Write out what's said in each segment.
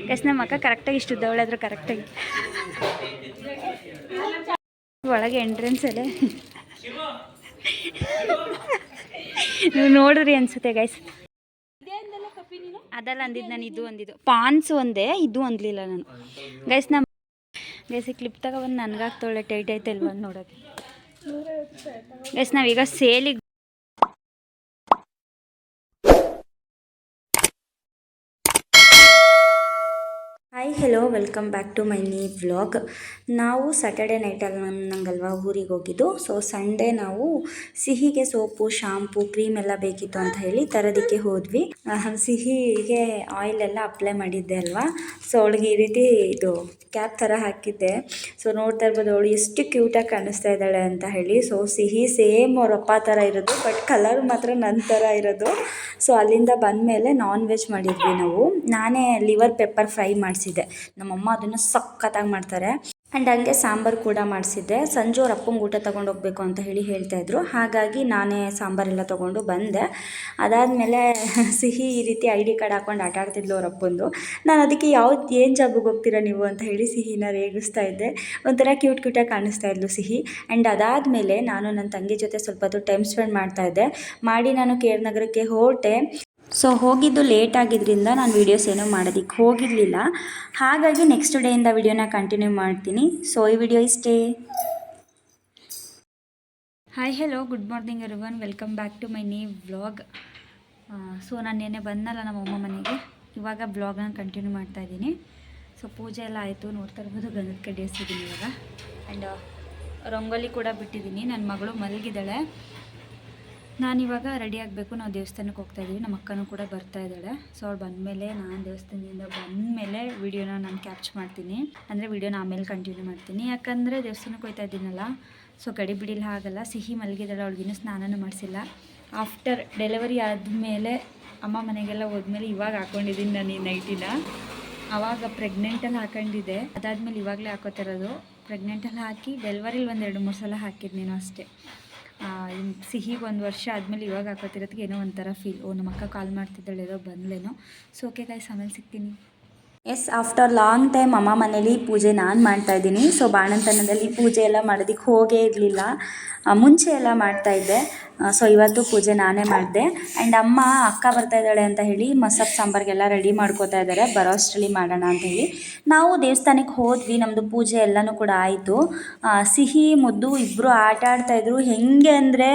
Guys ನಮ್ಮ ಅಕ್ಕ ಕರೆಕ್ಟಾಗಿ ಇಷ್ಟು ಉದ್ದವಳಾದ್ರು ಕರೆಕ್ಟಾಗಿ ಒಳಗೆ ಎಂಟ್ರೆನ್ಸ್ ಅಲ್ಲೇ ನೀವು ನೋಡ್ರಿ ಅನ್ಸುತ್ತೆ ಗೈಸ್. ಅದಲ್ಲ ಅಂದಿದ್ದು ನಾನು, ಇದು ಅಂದಿದ್ದು ಪಾನ್ಸ್ ಒಂದೇ, ಇದು ಅಂದ್ಲಿಲ್ಲ ನಾನು ಗೈಸ್. ಗೈಸ್ ಕ್ಲಿಪ್ ತಗೊಬಂದು ನನಗಾಗ್ತೊಳ್ಳೆ ಟೈಟ್ ಐತೆ ಇಲ್ವ ನೋಡೋಕ್ಕೆ ಗೈಸ್. ನಾವೀಗ ಸೇಲಿಗೆ hi hello welcome back to my new vlog. ನಾವು ಸ್ಯಾಟರ್ಡೆ ನೈಟಲ್ಲಿ ನಂಗಲ್ವಾ ಊರಿಗೆ ಹೋಗಿದ್ದು. ಸೊ ಸಂಡೇ ನಾವು ಸಿಹಿಗೆ ಸೋಪು, ಶಾಂಪು, ಕ್ರೀಮ್ ಎಲ್ಲ ಬೇಕಿತ್ತು ಅಂತ ಹೇಳಿ ತರೋದಕ್ಕೆ ಹೋದ್ವಿ. ಸಿಹಿಗೆ ಆಯಿಲ್ ಎಲ್ಲ ಅಪ್ಲೈ ಮಾಡಿದ್ದೆ ಅಲ್ವಾ. ಸೊ ಅವಳಿಗೆ ಈ ರೀತಿ ಇದು ಕ್ಯಾಪ್ ಥರ ಹಾಕಿದ್ದೆ. ಸೊ ನೋಡ್ತಾ ಇರ್ಬೋದು ಅವಳು ಎಷ್ಟು ಕ್ಯೂಟಾಗಿ ಕಾಣಿಸ್ತಾ ಇದ್ದಾಳೆ ಅಂತ ಹೇಳಿ. ಸೊ ಸಿಹಿ ಸೇಮ್ ಅವ್ರ ಅಪ್ಪ ಥರ ಇರೋದು, ಬಟ್ ಕಲರ್ ಮಾತ್ರ ನನ್ನ ಥರ ಇರೋದು. ಸೊ ಅಲ್ಲಿಂದ ಬಂದಮೇಲೆ ನಾನ್ ವೆಜ್ ಮಾಡಿದ್ವಿ ನಾವು. ನಾನೇ ಲಿವರ್ ಪೆಪ್ಪರ್ ಫ್ರೈ ಮಾಡಿಸಿದ್ದೆ. ನಮ್ಮಮ್ಮ ಅದನ್ನು ಸಖತ್ತಾಗಿ ಮಾಡ್ತಾರೆ. ಆ್ಯಂಡ್ ಹಂಗೆ ಸಾಂಬಾರು ಕೂಡ ಮಾಡಿಸಿದ್ದೆ. ಸಂಜೆ ಅವ್ರ ಅಪ್ಪಂಗೆ ಊಟ ತೊಗೊಂಡು ಹೋಗ್ಬೇಕು ಅಂತ ಹೇಳ್ತಾಯಿದ್ರು. ಹಾಗಾಗಿ ನಾನೇ ಸಾಂಬಾರೆಲ್ಲ ತೊಗೊಂಡು ಬಂದೆ. ಅದಾದಮೇಲೆ ಸಿಹಿ ಈ ರೀತಿ ID ಕಾರ್ಡ್ ಹಾಕ್ಕೊಂಡು ಆಟ ಆಡ್ತಿದ್ಲು ಅವ್ರ ಅಪ್ಪಂದು. ನಾನು ಅದಕ್ಕೆ ಏನು ಜಾಬಿಗೆ ಹೋಗ್ತೀರಾ ನೀವು ಅಂತ ಹೇಳಿ ಸಿಹಿನ ರೇಗಿಸ್ತಾ ಇದ್ದೆ. ಒಂಥರ ಕ್ಯೂಟಾಗಿ ಕಾಣಿಸ್ತಾ ಇದ್ಲು ಸಿಹಿ. ಆ್ಯಂಡ್ ಅದಾದಮೇಲೆ ನಾನು ನನ್ನ ತಂಗಿ ಜೊತೆ ಸ್ವಲ್ಪ ಹೊತ್ತು ಟೈಮ್ ಸ್ಪೆಂಡ್ ಮಾಡ್ತಾಯಿದ್ದೆ. ನಾನು KR ನಗರಕ್ಕೆ ಹೊರಟೆ. ಸೊ ಹೋಗಿದ್ದು ಲೇಟ್ ಆಗಿದ್ದರಿಂದ ನಾನು ವೀಡಿಯೋಸ್ ಏನೂ ಮಾಡೋದಕ್ಕೆ ಹೋಗಿರಲಿಲ್ಲ. ಹಾಗಾಗಿ ನೆಕ್ಸ್ಟ್ ಡೇಯಿಂದ ವೀಡಿಯೋನ ಕಂಟಿನ್ಯೂ ಮಾಡ್ತೀನಿ. ಸೊ ಈ ವಿಡಿಯೋ ಇಷ್ಟೇ. Hi hello good morning everyone, welcome back to my new vlog. So ನಾನು ನೆನ್ನೆ ಬಂದಲ್ಲ ನಮ್ಮಮ್ಮ ಮನೆಗೆ, ಇವಾಗ ವ್ಲಾಗ್ನ ಕಂಟಿನ್ಯೂ ಮಾಡ್ತಾಯಿದ್ದೀನಿ. ಸೊ ಪೂಜೆ ಎಲ್ಲ ಆಯಿತು, ನೋಡ್ತಾ ಇರ್ಬೋದು ಗಂಧದ ಕಡ್ಡಿ ಎಸಿದ್ದೀನಿ ಇವಾಗ. ಆ್ಯಂಡ್ ರಂಗೋಲಿ ಕೂಡ ಬಿಟ್ಟಿದ್ದೀನಿ. ನನ್ನ ಮಗಳು ಮಲಗಿದ್ದಾಳೆ. ನಾನಿವಾಗ ರೆಡಿ ಆಗಬೇಕು. ನಾವು ದೇವಸ್ಥಾನಕ್ಕೆ ಹೋಗ್ತಾಯಿದ್ದೀವಿ. ನಮ್ಮ ಅಕ್ಕನೂ ಕೂಡ ಬರ್ತಾ ಇದ್ದಾಳೆ. ಸೊ ಅವ್ಳು ಬಂದಮೇಲೆ, ನಾನು ದೇವಸ್ಥಾನದಿಂದ ಬಂದಮೇಲೆ ವೀಡಿಯೋನ ನಾನು ಕ್ಯಾಪ್ಚರ್ ಮಾಡ್ತೀನಿ. ಅಂದರೆ ವೀಡಿಯೋನ ಆಮೇಲೆ ಕಂಟಿನ್ಯೂ ಮಾಡ್ತೀನಿ. ಯಾಕಂದರೆ ದೇವಸ್ಥಾನಕ್ಕೆ ಹೋಗ್ತಾ ಇದ್ದೀನಲ್ಲ, ಸೊ ಗಡಿ ಬಿಡಿಲ್ಲ ಆಗಲ್ಲ. ಸಿಹಿ ಮಲಗಿದ್ದಾಳೆ, ಅವಳಿಗಿನ್ನೂ ಸ್ನಾನನೂ ಮಾಡಿಸಿಲ್ಲ. ಆಫ್ಟರ್ ಡೆಲಿವರಿ ಆದಮೇಲೆ ಅಮ್ಮ ಮನೆಗೆಲ್ಲ ಹೋದ್ಮೇಲೆ ಇವಾಗ ಹಾಕ್ಕೊಂಡಿದ್ದೀನಿ ನಾನು ಈ ನೈಟಿನ. ಆವಾಗ ಪ್ರೆಗ್ನೆಂಟಲ್ಲಿ ಹಾಕೊಂಡಿದ್ದೆ, ಅದಾದಮೇಲೆ ಇವಾಗಲೇ ಹಾಕೋತಿರೋದು. ಪ್ರೆಗ್ನೆಂಟಲ್ಲಿ ಹಾಕಿ ಡೆಲಿವರಿಲಿ 1-2-3 ಸಲ ಹಾಕಿದ್ದು ನೀನು ಅಷ್ಟೇ. ಸಿಹಿಗೆ 1 ವರ್ಷ ಆದಮೇಲೆ ಇವಾಗ ಹಾಕೋತಿರೋದಕ್ಕೆ ಏನೋ ಒಂಥರ ಫೀಲ್. ನಮ್ಮ ಅಕ್ಕ ಕಾಲ್ ಮಾಡ್ತಿದ್ದಾಳೆ, ಏನೋ ಬಂದ್ಲೇನೋ. ಸೊ ಓಕೆ ಗೈಸ್, ಆಮೇಲೆ ಸಿಗ್ತೀನಿ. ಎಸ್, ಆಫ್ಟರ್ ಲಾಂಗ್ ಟೈಮ್ ಅಮ್ಮ ಮನೇಲಿ ಪೂಜೆ ನಾನು ಮಾಡ್ತಾಯಿದ್ದೀನಿ. ಸೊ ಬಾಣಂತನದಲ್ಲಿ ಪೂಜೆ ಎಲ್ಲ ಮಾಡೋದಕ್ಕೆ ಹೋಗೇ ಇರಲಿಲ್ಲ. ಮುಂಚೆ ಎಲ್ಲ ಮಾಡ್ತಾಯಿದ್ದೆ. ಸೊ ಇವತ್ತು ಪೂಜೆ ನಾನೇ ಮಾಡಿದೆ. ಆ್ಯಂಡ್ ಅಮ್ಮ ಅಕ್ಕ ಬರ್ತಾಯಿದ್ದಾಳೆ ಅಂತ ಹೇಳಿ ಮಸಪ್ ಸಾಂಬಾರಿಗೆಲ್ಲ ರೆಡಿ ಮಾಡ್ಕೋತಾ ಇದ್ದಾರೆ. ಬರೋ ಅಷ್ಟರಲ್ಲಿ ಮಾಡೋಣ ಅಂತ ಹೇಳಿ ನಾವು ದೇವಸ್ಥಾನಕ್ಕೆ ಹೋದ್ವಿ. ನಮ್ಮದು ಪೂಜೆ ಎಲ್ಲನೂ ಕೂಡ ಆಯಿತು. ಸಿಹಿ ಮುದ್ದು ಇಬ್ಬರು ಆಟ ಆಡ್ತಾಯಿದ್ರು. ಹೆಂಗೆ ಅಂದರೆ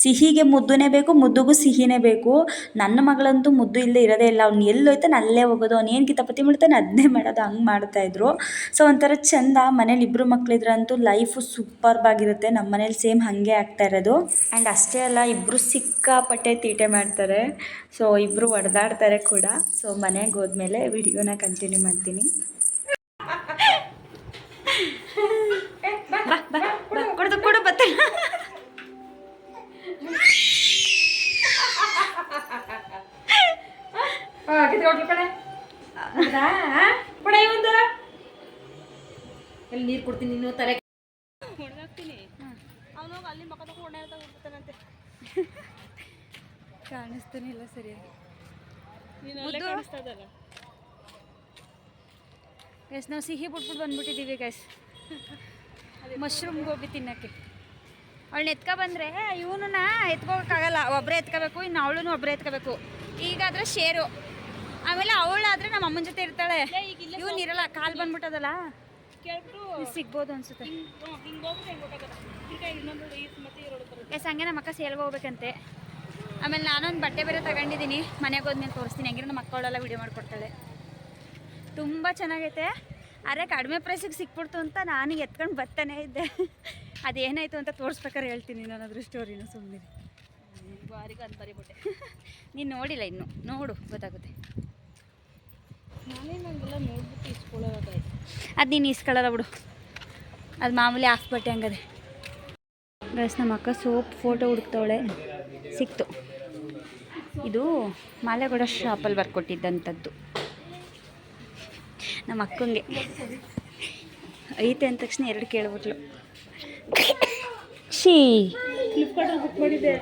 ಸಿಹಿಗೆ ಮುದ್ದುನೇ ಬೇಕು, ಮುದ್ದುಗೂ ಸಿಹಿನೇ ಬೇಕು. ನನ್ನ ಮಗಳಂತೂ ಮುದ್ದು ಇಲ್ಲದೆ ಇರೋದೇ ಇಲ್ಲ. ಅವ್ನು ಎಲ್ಲೋಯ್ತಾನೆ ಅಲ್ಲೇ ಹೋಗೋದು, ಅವ್ನು ಏನು ಕಿತಾಪತಿ ಮಾಡ್ತಾನೆ ಅದನ್ನೇ ಮಾಡೋದು, ಹಂಗೆ ಮಾಡ್ತಾಯಿದ್ರು. ಸೊ ಒಂಥರ ಚೆಂದ. ಮನೇಲಿ ಇಬ್ಬರು ಮಕ್ಕಳಿದ್ರಂತೂ ಲೈಫು ಸೂಪರ್ಬಾಗಿರುತ್ತೆ. ನಮ್ಮ ಮನೇಲಿ ಸೇಮ್ ಹಾಗೆ ಆಗ್ತಾ ಇರೋದು. ಆ್ಯಂಡ್ ಅಷ್ಟೇ ಅಲ್ಲ, ಇಬ್ಬರು ಸಿಕ್ಕಾಪಟ್ಟೆ ತೀಟೆ ಮಾಡ್ತಾರೆ. ಸೊ ಇಬ್ಬರು ಹೊಡೆದಾಡ್ತಾರೆ ಕೂಡ. ಸೊ ಮನೆಗೆ ಹೋದ್ಮೇಲೆ ವಿಡಿಯೋನ ಕಂಟಿನ್ಯೂ ಮಾಡ್ತೀನಿ. ಕೊಡು ಬತ್ತ ನೀರು ಕೊಡ್ತೀನಿ, ನೀನು ತಲೆ ಕಾಣಿಸ್ತಾನೆ ಇಲ್ಲ ಸರಿಯಾಗಿ. ಗೈಸ್ ನಾವು ಸಿಹಿ ಬಿಟ್ಬಿಟ್ಟು ಬಂದ್ಬಿಟ್ಟಿದ್ದೀವಿ ಗೈಸ್. ಮಶ್ರೂಮ್ ಗೋಬಿ ತಿನ್ನೋಕ್ಕೆ. ಅವಳನ್ನ ಎತ್ಕೊ ಬಂದರೆ ಇವನನ್ನ ಎತ್ಕೋಬೇಕಾಗಲ್ಲ, ಒಬ್ಬರೇ ಎತ್ಕೋಬೇಕು. ಇನ್ನು ಅವಳನ್ನು ಒಬ್ಬರೇ ಎತ್ಕೋಬೇಕು. ಈಗಾದರೆ ಶೇರು, ಆಮೇಲೆ ಅವಳಾದರೆ ನಮ್ಮ ಅಮ್ಮನ ಜೊತೆ ಇರ್ತಾಳೆ. ಇವನು ಇರಲ್ಲ, ಕಾಲು ಬಂದ್ಬಿಟ್ಟದಲ್ಲ, ಸಿಗ್ಬೋದು ಅನ್ಸುತ್ತೆ. ಎಸ್ ಹಂಗೆ ನಮ್ಮ ಅಕ್ಕ ಸೇಲ್ಗೆ ಹೋಗ್ಬೇಕಂತೆ. ಆಮೇಲೆ ನಾನೊಂದು ಬಟ್ಟೆ ಬೇರೆ ತಗೊಂಡಿದ್ದೀನಿ. ಮನೆಗೆ ಹೋದ್ಮೇಲೆ ತೋರಿಸ್ತೀನಿ. ಹೆಂಗಿರೋ ನಮ್ಮ ಅಕ್ಕಳೆಲ್ಲ ವೀಡಿಯೋ ಮಾಡಿಕೊಡ್ತಾಳೆ. ತುಂಬ ಚೆನ್ನಾಗೈತೆ. ಆದರೆ ಕಡಿಮೆ ಪ್ರೈಸಿಗೆ ಸಿಕ್ಬಿಡ್ತು ಅಂತ ನಾನು ಎತ್ಕೊಂಡು ಬರ್ತಾನೆ ಇದ್ದೆ. ಅದೇನಾಯಿತು ಅಂತ ತೋರಿಸ್ಬೇಕಾರೆ ಹೇಳ್ತೀನಿ ನಾನಾದರೂ ಸ್ಟೋರಿನ. ಸುಮ್ಮನೆ ಬಾರಿಗೆ ಅಂತ ಬರಿಬಿಟ್ಟೆ. ನೀನು ನೋಡಿಲ್ಲ ಇನ್ನು, ನೋಡು ಗೊತ್ತಾಗುತ್ತೆ. ನಾನೇನಂಗೆಲ್ಲ ನೋಡ್ಬಿಟ್ಟು ಇಸ್ಕೊಳ್ಳೋದಾಯ್ತು. ಅದು ನೀನು ಇಸ್ಕೊಳ್ಳಲ್ಲ ಬಿಡು, ಅದು ಮಾಮೂಲಿ ಹಾಫ್ ಬಟ್ಟೆ ಹಂಗದೆ. ಗೈಸ್ ನಮ್ಮ ಅಕ್ಕ ಸೋಪ್ ಫೋಟೋ ಹುಡುಕ್ತವಳೆ, ಸಿಕ್ತು. ಇದು ಮಾಲೆಗೌಡ ಶಾಪಲ್ಲಿ ಬರ್ಕೊಟ್ಟಿದ್ದಂಥದ್ದು ನಮ್ಮ ಅಕ್ಕಂಗೆ. ಐತೆ ಅಂದ ತಕ್ಷಣ 2 ಕೇಳ್ಬಿಟ್ಲು. ಶೀ ಫ್ಲಿಪ್ಕಾರ್ಟಲ್ಲಿ ಬುಕ್ ಮಾಡಿದ್ದೆ,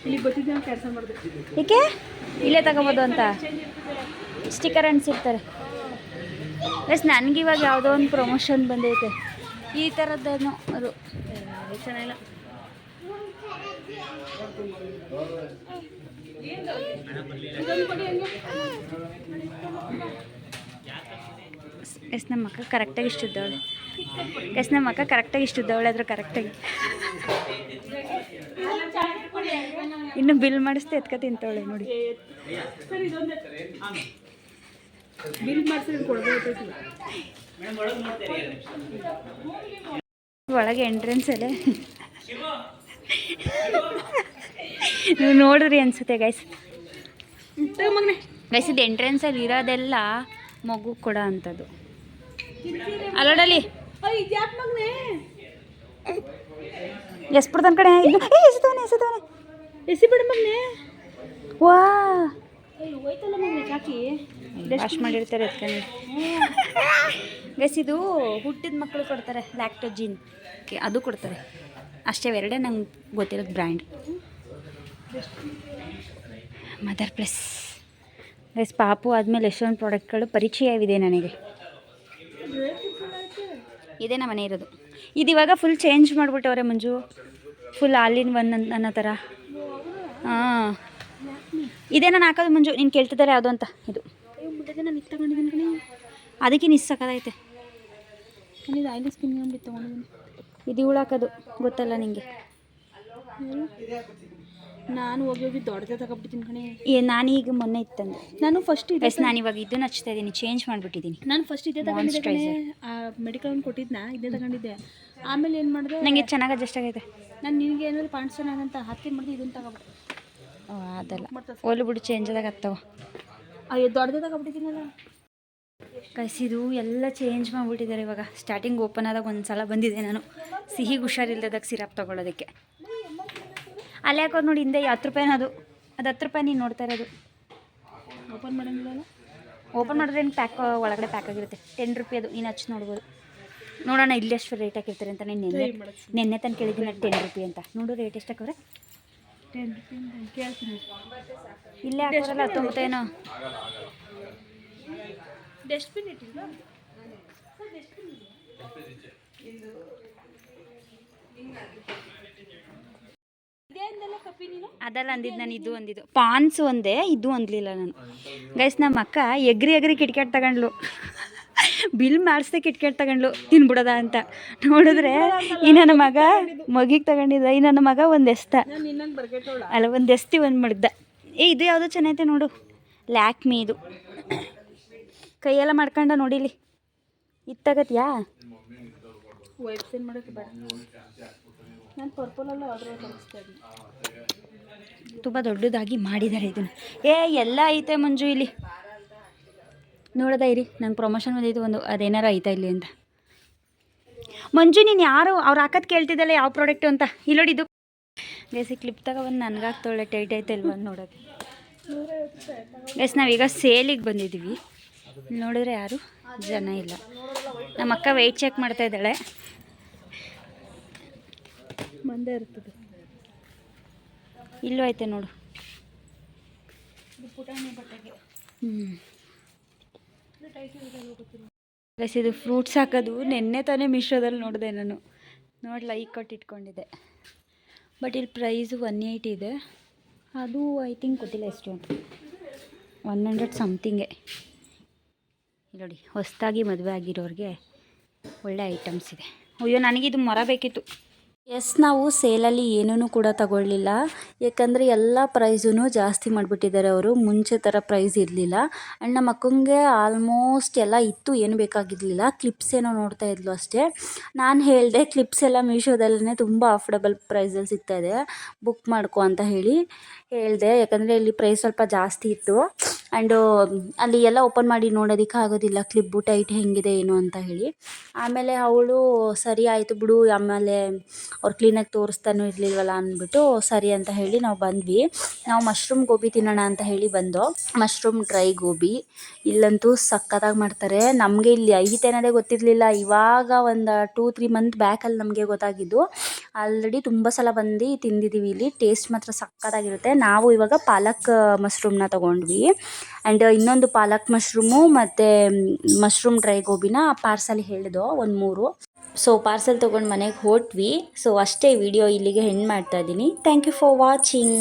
ಇಲ್ಲಿ ಗೊತ್ತಿದ್ದೆ ನಾನು ಕ್ಯಾನ್ಸಲ್ ಮಾಡಿದೆ. ಏಕೆ ಇಲ್ಲೇ ತಗೋಬೋದು ಅಂತ ಸ್ಟಿಕ್ಕರ್ ಅಂಟಿಸಿರ್ತಾರೆ. ಎಸ್ ನನಗಿವಾಗ ಯಾವುದೋ ಒಂದು ಪ್ರಮೋಷನ್ ಬಂದೈತೆ ಈ ಥರದ್ದೇನೋ ಅದು ಚೆನ್ನಾಗಿಲ್ಲ. ಎಸ್ ನಮ್ಮ ಅಕ್ಕ ಕರೆಕ್ಟಾಗಿ ಇಷ್ಟಿದ್ದವಳೆ. ಎಸ್ ನಮ್ಮ ಅಕ್ಕ ಕರೆಕ್ಟಾಗಿ ಇಷ್ಟಿದ್ದವಳೆ ಆದರೂ ಕರೆಕ್ಟಾಗಿ ಇನ್ನು ಬಿಲ್ ಮಾಡಿಸ್ತೆ ಎತ್ಕ ತಿಂತವಳೆ ನೋಡಿ. ಬಿಲ್ ಮಾಡಿಸಿದ್ರೆ ಕೊಡ್ಬೋದು. ಒಳಗೆ ಎಂಟ್ರೆನ್ಸಲ್ಲೇ ನೀವು ನೋಡಿದ್ರಿ ಅನ್ಸುತ್ತೆ ಗೈಸ್. ಗೈಸ್ ಇದು ಎಂಟ್ರೆನ್ಸಲ್ಲಿ ಇರೋದೆಲ್ಲ ಮಗು ಕೊಡ ಅಂಥದ್ದು. ಅಲ್ಲೋಡಲಿ ಎಸ್ಬಿಡ್ತಾನ ಕಡೆ ಎಸತವನೆ ಎಸಿ ಬಿಡ ಮಗನೆ. ವಾ ಹೋಯ್ತಲ್ಲ ಮಗನೆ ಚಾಕಿ ವಾಶ್ ಮಾಡಿರ್ತಾರೆ ಎತ್ಕೊಂಡು. ಗೈಸ್ ಇದು ಹುಟ್ಟಿದ ಮಕ್ಕಳು ಕೊಡ್ತಾರೆ ಲ್ಯಾಕ್ಟೋಜಿನ್ ಅದು ಕೊಡ್ತಾರೆ ಅಷ್ಟೇ. ಎರಡೇ ನಂಗೆ ಗೊತ್ತಿರೋದು ಬ್ರ್ಯಾಂಡ್. ಮದರ್ ಪ್ಲಸ್ ಗೈಸ್ ಪಾಪು ಆದಮೇಲೆ ಎಷ್ಟೊಂದು ಪ್ರಾಡಕ್ಟ್ಗಳು ಪರಿಚಯವಿದೆ ನನಗೆ. ಇದೇ ನಮ್ಮ ಮನೆ ಇರೋದು. ಇದು ಇವಾಗ ಫುಲ್ ಚೇಂಜ್ ಮಾಡಿಬಿಟ್ಟವ್ರೆ Manju, full all in one ಅನ್ನೋ ಥರ. ಹಾಂ ಇದೇ ನಾನು ಹಾಕೋದು ಮಂಜು. ನೀನು ಕೇಳ್ತಿದ್ದಾರೆ ಯಾವುದೋ ಅಂತ. ಇದು ನಾನು ಇದು ತಗೊಂಡಿದ್ದೀನಿ ಕಣೆ, ಅದಕ್ಕೆ ನಿಸ್ ಸಾಕಾಗೈತೆ. ಇದು ಆಯಿಲ್ ಸ್ಕಿನ್ ಬಂದು ತೊಗೊಂಡಿದ್ದೀನಿ. ಇದು ಇವಳು ಹಾಕೋದು ಗೊತ್ತಲ್ಲ ನಿಂಗೆ. ನಾನು ಹೋಗಿ ದೊಡ್ಡದೇ ತಗೊಬಿಡ್ತೀನಿ ಕಣೆ. ನಾನೀಗ ಮೊನ್ನೆ ಇತ್ತಂದು ನಾನು ಫಸ್ಟ್ ಇದೆ. ಎಸ್ ನಾನು ಇವಾಗ ಇದನ್ನು ಹಚ್ತಾ ಇದ್ದೀನಿ, ಚೇಂಜ್ ಮಾಡಿಬಿಟ್ಟಿದ್ದೀನಿ. ನಾನು ಫಸ್ಟ್ ಇದೇ ತಗೊಂಡಿದ್ದೆ, ಮೆಡಿಕಲ್ ಕೊಟ್ಟಿದ್ನ ಇದೇ ತಗೊಂಡಿದ್ದೆ. ಆಮೇಲೆ ಏನು ಮಾಡಿದೆ, ನನಗೆ ಚೆನ್ನಾಗಿ ಅಡ್ಜಸ್ಟ್ ಆಗೈತೆ. ನಾನು ನಿನಗೆ ಏನಾದ್ರು ಪಾಯಿಂಟ್ಸ್ ಅಂತ ಹತ್ತಿ ಮಾಡಿದೆ, ಇದನ್ನು ತಗೊಬಿಟ್ಟೆ. ಅದಲ್ಲ ಓಲಿ ಬಿಡು, ಚೇಂಜ್ ಆದಾಗ ಆಗ್ತಾವ. ಅಯ್ಯೋ ದೊಡ್ಡದೇ ತಗೊಬಿಟ್ಟಿದ್ದೀನಲ್ಲ. ಕಸಿದು ಎಲ್ಲ ಚೇಂಜ್ ಮಾಡಿಬಿಟ್ಟಿದ್ದಾರೆ ಇವಾಗ. ಸ್ಟಾರ್ಟಿಂಗ್ ಓಪನ್ ಆದಾಗ ಒಂದು ಸಲ ಬಂದಿದೆ ನಾನು ಸಿಹಿಗೆ ಹುಷಾರಿಲ್ಲದಾಗ ಸಿರಪ್ ತೊಗೊಳೋದಕ್ಕೆ. ಅಲ್ಲಿ ಹಾಕೋದು ನೋಡಿ ಹಿಂದೆ 10 ರೂಪಾಯಿನ ಅದು 10 ರೂಪಾಯಿ ನೀನು ನೋಡ್ತಾ ಇರೋದು. ಓಪನ್ ಮಾಡೋಂಗಿಲ್ಲ. ಓಪನ್ ಮಾಡಿದ್ರೆ ಏನು ಪ್ಯಾಕ್ ಒಳಗಡೆ ಪ್ಯಾಕ್ ಆಗಿರುತ್ತೆ. 10 ರೂಪಾಯಿ ಅದು. ನೀನು ಹಚ್ಚಿ ನೋಡ್ಬೋದು. ನೋಡೋಣ ಇಲ್ಲಿ ಎಷ್ಟು ರೇಟ್ ಹಾಕಿರ್ತಾರೆ ಅಂತ. ನಾನು ನೆನ್ನೆ ತನಕ ಕೇಳಿದ್ದೀನಿ 10 ರೂಪಾಯಿ ಅಂತ. ನೋಡು ರೇಟ್ ಎಷ್ಟು ಹಾಕೋರೆ. 10 ರೂಪಾಯಿ ಕೇಳ್ತೀನಿ. ಇಲ್ಲೇ ಹಾಕೋರಲ್ಲ 19 ಏನೋ. ಡಸ್ಟ್ಬಿನ್ ಇಟ್ಟಿಲ್ಲ. ಅದೆಲ್ಲ ಅಂದಿದ್ದು ನಾನು. ಇದು ಅಂದಿದ್ದು ಪಾನ್ಸ್ ಒಂದೇ, ಇದು ಅಂದಲಿಲ್ಲ ನಾನು. ಗೈಸ್ ನಮ್ಮ ಅಕ್ಕ ಎಗ್ರಿ ಕಿಟ್ಕೆಟ್ ತಗೊಂಡ್ಲು. ಬಿಲ್ ಮಾಡಿಸ್ದೆ ಕಿಟ್ಕೆಟ್ ತಗೊಂಡ್ಲು ತಿನ್ಬಿಡೋದ ಅಂತ. ನೋಡಿದ್ರೆ ಈ ನನ್ನ ಮಗ ಮಗಿಗೆ ತಗೊಂಡಿದ್ದ. ಈ ನನ್ನ ಮಗ ಒಂದು ಎಸ್ತ ಅಲ್ಲ, ಒಂದು ಎಸ್ತಿ ಒಂದು ಮಡ್ದ. ಇದು ಯಾವುದೋ ಚೆನ್ನಾಗೈತೆ ನೋಡು, ಲ್ಯಾಕ್ಮಿ. ಇದು ಕೈಯೆಲ್ಲ ಮಾಡ್ಕೊಂಡ ನೋಡಿಲಿ. ಇದು ತಗತ್ಯಾ? ವೈಬ್ಸೇನು ಮಾಡೋಕ್ಕೆ ಬೇಡ. ನಾನು ಪರ್ಪಲಲ್ಲ ಆರ್ಡ್ರ್ ತರಿಸ್ತಾ ಇದ್ದೀನಿ. ತುಂಬ ದೊಡ್ಡದಾಗಿ ಮಾಡಿದ್ದಾರೆ ಇದನ್ನು. ಎಲ್ಲ ಐತೆ ಮಂಜು ಇಲ್ಲಿ. ನೋಡೋದ ಇರಿ, ನಂಗೆ ಪ್ರಮೋಷನ್ ಬಂದಿತ್ತು ಒಂದು, ಅದೇನಾರು ಐತಾ ಇಲ್ಲಿ ಅಂತ. ಮಂಜು ನೀನು ಯಾರು ಅವ್ರು ಹಾಕೋದು ಕೇಳ್ತಿದ್ದಲ್ಲ ಯಾವ ಪ್ರಾಡಕ್ಟು ಅಂತ. ಇಲ್ಲಿ ನೋಡಿ ಇದು ಬೇಸಿ ಕ್ಲಿಪ್ ತಗೊಬಂದು ನನಗಾಗ್ತೊಳ್ಳೆ ಟೈಟ್ ಐತೆ ಇಲ್ವ ನೋಡೋದು. ಬೇಸ್ ನಾವೀಗ ಸೇಲಿಗೆ ಬಂದಿದ್ದೀವಿ. ನೋಡಿದ್ರೆ ಯಾರು ಜನ ಇಲ್ಲ. ನಮ್ಮ ಅಕ್ಕ ವೆಯ್ಟ್ ಚೆಕ್ ಮಾಡ್ತಾ ಇದ್ದಾಳೆ. ಮಂದೆ ಇರ್ತದೆ. ಇಲ್ಲೂ ಐತೆ ನೋಡು. ಬಸ್ ಇದು ಫ್ರೂಟ್ಸ್ ಹಾಕೋದು ನೆನ್ನೆ ತಾನೇ ಮೀಶೋದಲ್ಲಿ ನೋಡಿದೆ ನಾನು. ನೋಡಿ ಲೈಕ್ ಕೊಟ್ಟು ಇಟ್ಕೊಂಡಿದ್ದೆ. ಬಟ್ ಇಲ್ಲಿ ಪ್ರೈಸು 180 ಇದೆ. ಅದು ಐ ಥಿಂಕ್ ಗೊತ್ತಿಲ್ಲ ಎಷ್ಟು ಅಂತ, 100 ಸಮಥಿಂಗೆ. ನೋಡಿ ಹೊಸದಾಗಿ ಮದುವೆ ಆಗಿರೋರಿಗೆ ಒಳ್ಳೆ ಐಟಮ್ಸ್ ಇದೆ. ಅಯ್ಯೋ ನನಗಿದು ಮರ ಬೇಕಿತ್ತು. ಎಸ್ ನಾವು ಸೇಲಲ್ಲಿ ಏನೂ ಕೂಡ ತಗೊಳ್ಳಿಲ್ಲ, ಯಾಕಂದರೆ ಎಲ್ಲ ಪ್ರೈಸೂ ಜಾಸ್ತಿ ಮಾಡಿಬಿಟ್ಟಿದ್ದಾರೆ ಅವರು. ಮುಂಚೆ ಥರ ಪ್ರೈಸ್ ಇರಲಿಲ್ಲ. ಆ್ಯಂಡ್ ನಮ್ಮ ಅಕ್ಕಂಗೆ ಆಲ್ಮೋಸ್ಟ್ ಎಲ್ಲ ಇತ್ತು, ಏನು ಬೇಕಾಗಿರಲಿಲ್ಲ. ಕ್ಲಿಪ್ಸ್ ಏನೋ ನೋಡ್ತಾ ಇದ್ಲು ಅಷ್ಟೇ. ನಾನು ಹೇಳಿದೆ ಕ್ಲಿಪ್ಸ್ ಎಲ್ಲ ಮೀಶೋದಲ್ಲೇ ತುಂಬ ಅಫೋರ್ಡಬಲ್ ಪ್ರೈಸಲ್ಲಿ ಸಿಗ್ತಾಯಿದೆ, ಬುಕ್ ಮಾಡ್ಕೊ ಅಂತ ಹೇಳಿದೆ. ಯಾಕಂದರೆ ಇಲ್ಲಿ ಪ್ರೈಸ್ ಸ್ವಲ್ಪ ಜಾಸ್ತಿ ಇತ್ತು. ಆ್ಯಂಡು ಅಲ್ಲಿ ಎಲ್ಲ ಓಪನ್ ಮಾಡಿ ನೋಡೋದಕ್ಕೆ ಆಗೋದಿಲ್ಲ, ಕ್ಲಿಪ್ಪು ಟೈಟ್ ಹೆಂಗಿದೆ ಏನು ಅಂತ ಹೇಳಿ. ಆಮೇಲೆ ಅವಳು ಸರಿ ಆಯಿತು ಬಿಡು, ಆಮೇಲೆ ಅವ್ರು ಕ್ಲೀನಾಗಿ ತೋರಿಸ್ತಾನೂ ಇರಲಿಲ್ವಲ್ಲ ಅಂದ್ಬಿಟ್ಟು ಸರಿ ಅಂತ ಹೇಳಿ ನಾವು ಬಂದ್ವಿ. ನಾವು ಮಶ್ರೂಮ್ ಗೋಬಿ ತಿನ್ನೋಣ ಅಂತ ಹೇಳಿ ಬಂದೋ. ಮಶ್ರೂಮ್ ಡ್ರೈ ಗೋಬಿ ಇಲ್ಲಂತೂ ಸಕ್ಕತ್ತಾಗಿ ಮಾಡ್ತಾರೆ. ನಮಗೆ ಇಲ್ಲಿ ಐತೆ ಅನ್ನೋದೇ ಗೊತ್ತಿರಲಿಲ್ಲ. ಇವಾಗ ಒಂದು 2-3 ಮಂತ್ ಬ್ಯಾಕಲ್ಲಿ ನಮಗೆ ಗೊತ್ತಾಗಿದ್ದು. ಆಲ್ರೆಡಿ ತುಂಬ ಸಲ ಬಂದು ತಿಂದಿದ್ದೀವಿ. ಇಲ್ಲಿ ಟೇಸ್ಟ್ ಮಾತ್ರ ಸಕ್ಕತ್ತಾಗಿರುತ್ತೆ. ನಾವು ಇವಾಗ ಪಾಲಕ್ ಮಶ್ರೂಮ್ನ ತೊಗೊಂಡ್ವಿ. ಆ್ಯಂಡ್ ಇನ್ನೊಂದು ಪಾಲಕ್ ಮಶ್ರೂಮು ಮತ್ತು ಮಶ್ರೂಮ್ ಡ್ರೈ ಗೋಬಿನ ಪಾರ್ಸಲ್ ಹೇಳಿದೋ ಒಂದು 3. ಸೊ ಪಾರ್ಸಲ್ ತೊಗೊಂಡು ಮನೆಗೆ ಹೊರಟ್ವಿ. ಸೊ ಅಷ್ಟೇ, ವಿಡಿಯೋ ಇಲ್ಲಿಗೆ ಎಂಡ್ ಮಾಡ್ತಾ ಇದ್ದೀನಿ. Thank you for watching.